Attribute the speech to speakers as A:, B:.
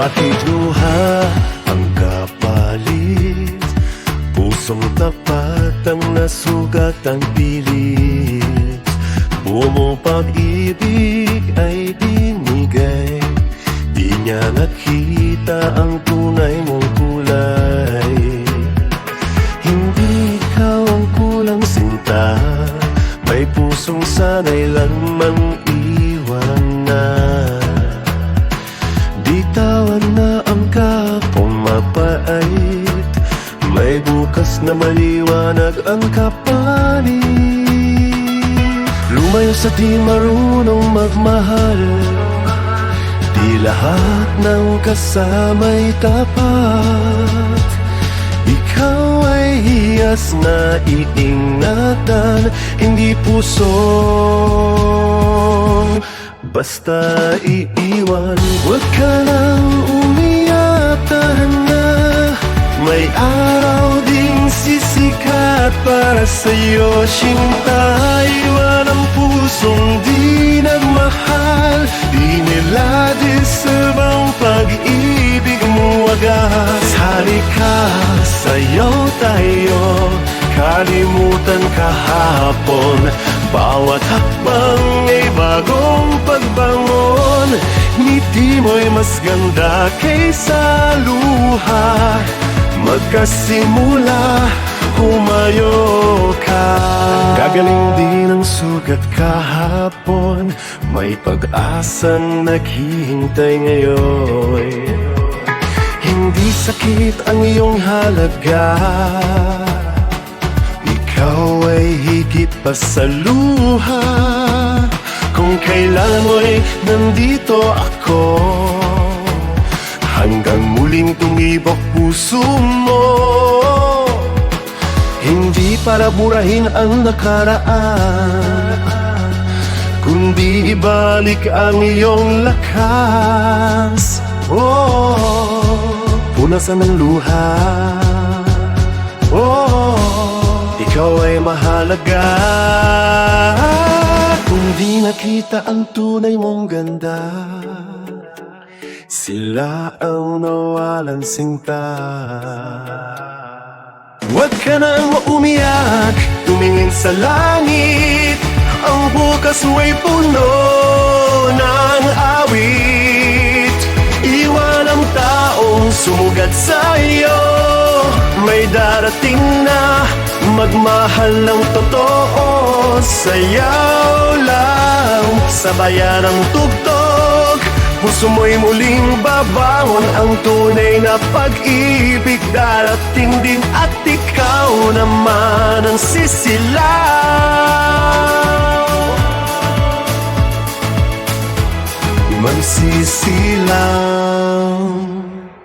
A: Bakit luha ang kapalit? Pusong tapat ang nasugat ang pilit. Buo mong pag-ibig ay binigay. Di niya nakita ang tunay mong kulay. Hindi ikaw ang kulang sinta, may pusong sanay lang mang-iwan na. Bitawan na ang kapong mapait, may bukas na maliwanag ang kapalit. Lumayo sa di marunong magmahal, di lahat ng kasama'y tapat. Ikaw ay hiyas na iingatan, hindi pusong basta iiwan. Huwag ka nang umiyak, na may araw ding sisikat para sa'yo, Sinta. Iwan ang pusong di nagmahal, di nila deserve ang pag-ibig mo wagas. Halika, sayaw tayo, kalimutan kahapon. Bawat hakbang ay bagong pagbangon, ngiti mo'y mas ganda kaysa luha. Magkasimula, humayo ka. Gagaling din ang sugat kahapon, may pag-asang naghihintay ngayon. Hindi sakit ang iyong halaga, ikaw ay higit pa sa luha. Kung kailan mo'y nandito ako, hanggang muling tumibok puso mo. Hindi para burahin ang nakaraan, kundi ibalik ang iyong lakas. Punasan ng luha, ikaw ay mahalaga. Kung di nakita ang tunay mong ganda, sila ang nawalan sinta. Huwag ka nang umiyak, tumingin sa langit. Ang bukas mo'y puno ng awit. Iwan ang taong sumugat sa'yo, may darating na magmahal ng totoo. Sayaw lang, sabayan ang tugtog, puso mo'y muling babangon. Ang tunay na pag-ibig darating din, at ikaw naman ang sisilaw. Magsisilaw.